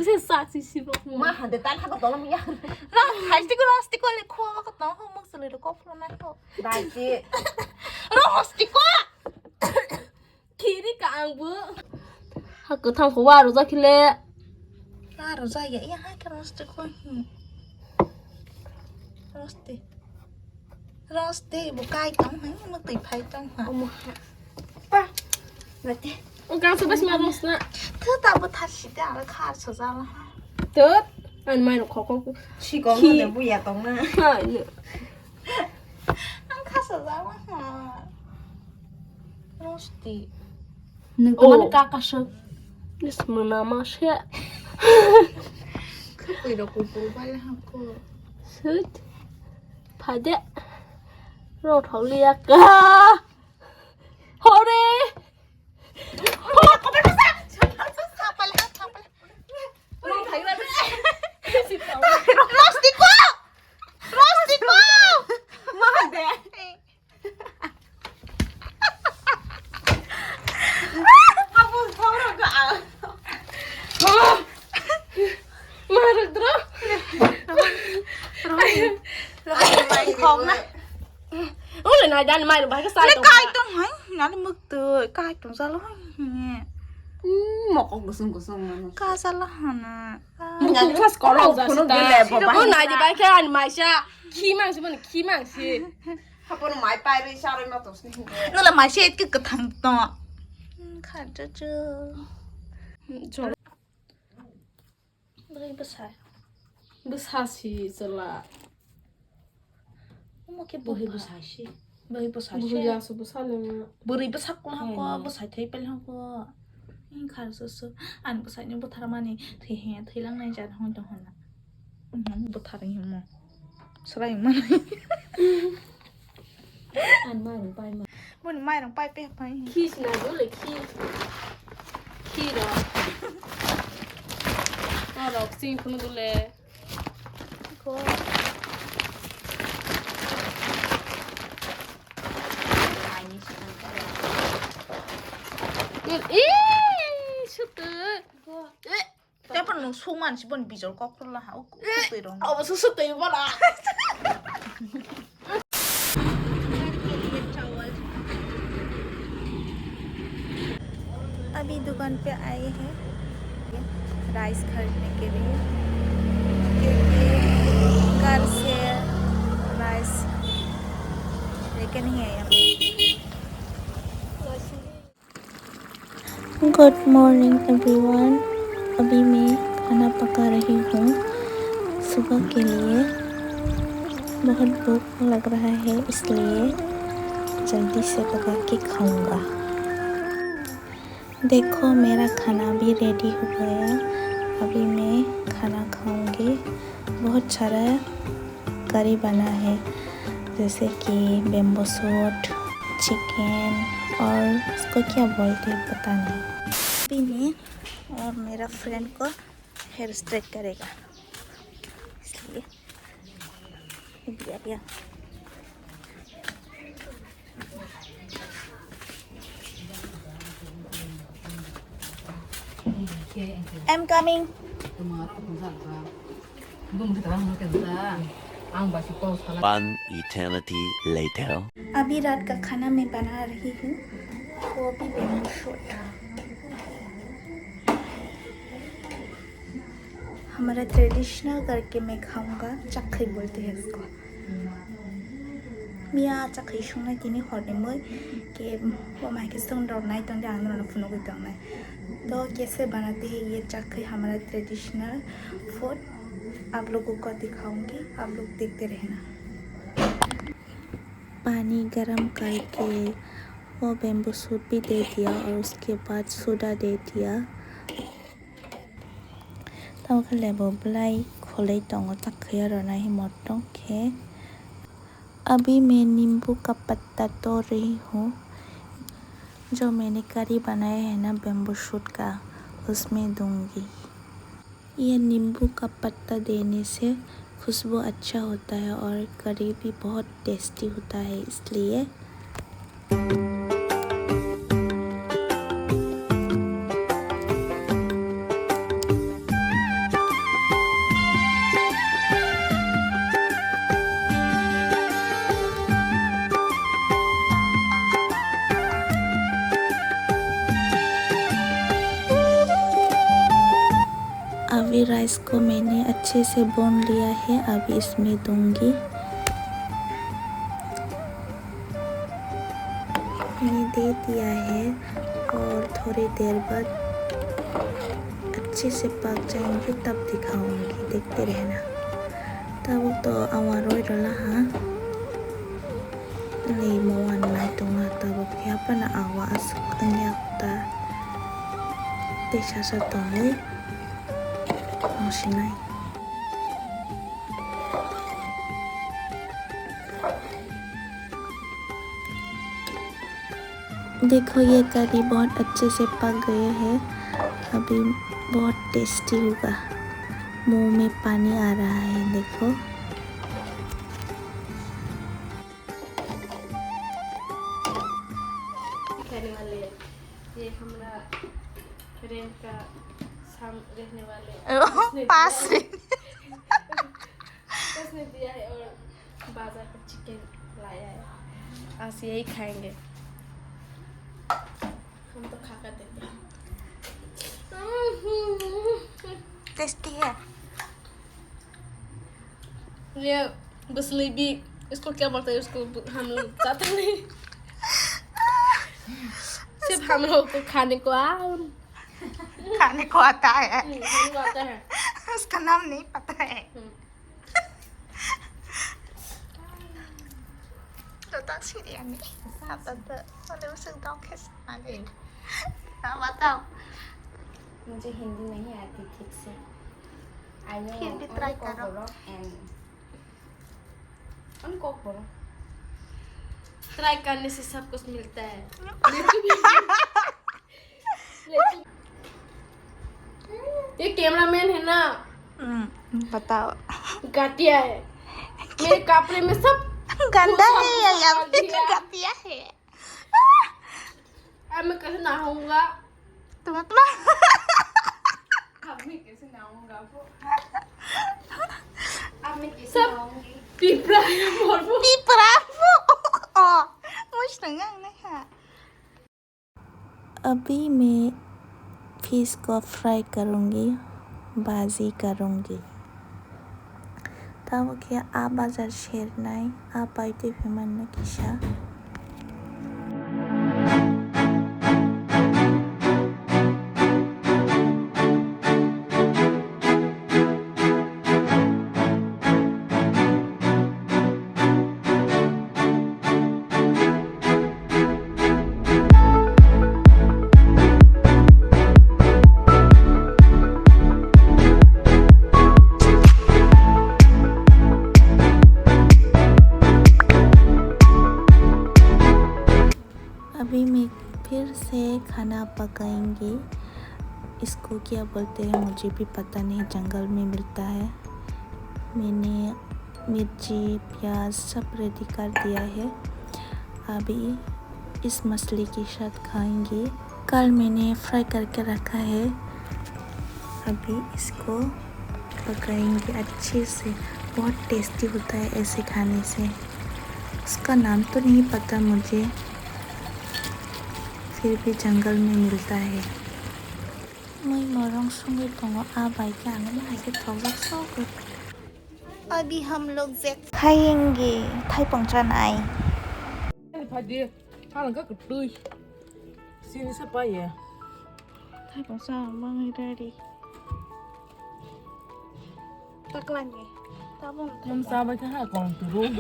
sẽ sạc xí xí vào mà hẳn để tan hắc có làm gì ra hay stick lên khoa cái tao không mất xử lý được có phần này thôi đại chị ra stick qua khi đi càng bữa hả cứ thằng khổ ba rồi ra khi lẹ ra rồi ra vậy hai cái stick qua rosti bộ cay trong hắn mà tỉ phải trong hả ba rồi chị ông càng sẽ bắt mà rost nè thứ tao bữa thật xịt ra là khá sợ ra là tớt anh mai nó khó khó chỉ có người để vui à tông nè hai nữa anh khá sợ ra là hả rosti đừng có mà cá cá sơ this mà nào mà sẽ cứ bị đồ củ bay là học cô sứt phải đấy rồi thấu liệt cả hồ đi hồ có biết sao sao bay là sao bay không thấy là rosti quá mà để không muốn thấu rồi cả mà được đó rồi mày không nè ôi lần này đàn mai được bài cái sai lấy cay trong hả nó đi mực từ cay trong ra lắm nè một con sung cay ra lắm hả nhà đi class có lâu rồi nó đi lẹ bỏ ôi này thì bài cái anh mai xa khi mang gì mà khi mang gì không có máy bay đi sao đây mà tổ sinh nó là máy xe cái thằng to khá chưa cho bơi bữa xa xí giờ là một cái bơi bơi sai xí bơi bữa giờ số bữa xa lên bơi bơi sắc cũng không có bơi thấy bên không có khá sơ anh bơi nhưng bơi thà mà này thì hè thì lăng này chả không trong hòn bơi thà như mà sao đây mà anh mai được bài mà bữa mai đừng bay pe bay khi nào bữa lại khi đó rồi xin không được lẽ cô ý chút từ chắc bọn nó xung mạnh chỉ bọn bị gió cóc là hảo từ đó mà chút chút từ vào à अभी दुकान पे आए हैं rice खरीदने के लिए क्योंकि कल से राइस लेके नहीं आए गुड मॉर्निंग एवरीवन अभी मैं खाना पका रही हूँ सुबह के लिए बहुत भूख लग रहा है इसलिए जल्दी से पका के खाऊंगा देखो मेरा खाना भी रेडी हो गया अभी मैं खाना खाऊंगी बहुत सारा करी बना है जैसे कि बेम्बो सूट चिकन और इसको क्या बोलते हैं पता नहीं अभी मैं और मेरा फ्रेंड को हेयर स्ट्रेट करेगा इसलिए दिया I'm coming. One eternity later. अभी रात का खाना मैं बना रही हूँ वो भी बेम्बू शूट हमारा ट्रेडिशनल करके मैं खाऊंगा चखई बोलते हैं इसको मिया चखई सुनना तिनी हरने में कि वो माय के संग डरनाई तो आंदो ना फुनो को डरनाई तो कैसे बनाते हैं ये चखई हमारा ट्रेडिशनल फूड आप लोगों को दिखाऊंगी आप लोग देखते रहना पानी गरम करके वो बेम्बू सूट भी दे दिया और उसके बाद सोडा दे दिया तब के लेबो ब्लाई खोले तंगो चखई रना ही मोटों के अभी मैं नींबू का पत्ता तोड़ रही हूँ जो मैंने करी बनाया है ना बेम्बू शूट का उसमें दूंगी ये नींबू का पत्ता देने से खुशबू अच्छा होता है और करी भी बहुत टेस्टी होता है इसलिए अभी राइस को मैंने अच्छे से भून लिया है, अभी इसमें दूंगी। मैंने दे दिया है और थोड़ी देर बाद अच्छे से पक जाएंगे तब दिखाऊंगी, देखते रहना। तब तो आवारोई रला हाँ नहीं मौन नहीं तुंगा तब क्या पना आवाज अंग्याता तेशा सतोंगे मौसिनाई। देखो ये करी बहुत अच्छे से पक गए हैं, अभी बहुत टेस्टी होगा। मुंह में पानी आ रहा है देखो। खाने वाले ये हमारा रेंट का रहने वाले पास उसने दिया है और बाजार का चिकन लाया है, आज यही खाएंगे। हम तो खा कर देते हैं। टेस्टी है ये गसलीबी, इसको क्या बोलते हैं, उसको हम लोग जाते नहीं, सिर्फ हम लोग को खाने को खाने को आता है, खाने को आता है। उसका नाम नहीं पता है। तो ताकसीरिया नहीं आता तो वाले उसे तो कैसे आ गई? बताओ। मुझे हिंदी नहीं आती ठीक से। फिर भी ट्राई करो। उनको बोलो। ट्राई करने से सब कुछ मिलता है। ये कैमरामैन है ना, बताओ। घटिया है, मेरे कपड़े में सब गंदा है या फिर घटिया है? अब मैं कैसे नहाऊंगा? तुम अब मैं कैसे नहाऊंगा वो? अब मैं कैसे सब नहाऊंगी? पिपरा है और वो अभी मैं फिश को फ्राई करूँगी, भाजी करूँगी। तब क्या आप बाजार शेयर नहीं आप आते फिर मन किसा। अभी मैं फिर से खाना पकाएंगे। इसको क्या बोलते हैं मुझे भी पता नहीं, जंगल में मिलता है। मैंने मिर्ची प्याज सब रेडी कर दिया है, अभी इस मछली के साथ खाएंगे। कल मैंने फ्राई करके रखा है, अभी इसको पकाएंगे अच्छे से। बहुत टेस्टी होता है ऐसे खाने से। इसका नाम तो नहीं पता मुझे, फिर भी जंगल में मिलता है। मैं मरंग सुंगे तो आ भाई के आने में आके थोड़ा सो कर। अभी हम लोग खाएंगे थाई पंचन आई। Padi, halang ka ketui. Sini siapa ya? Thai पंचन मंग रेडी तक लाने तब Yang sabar kan ha kong turun.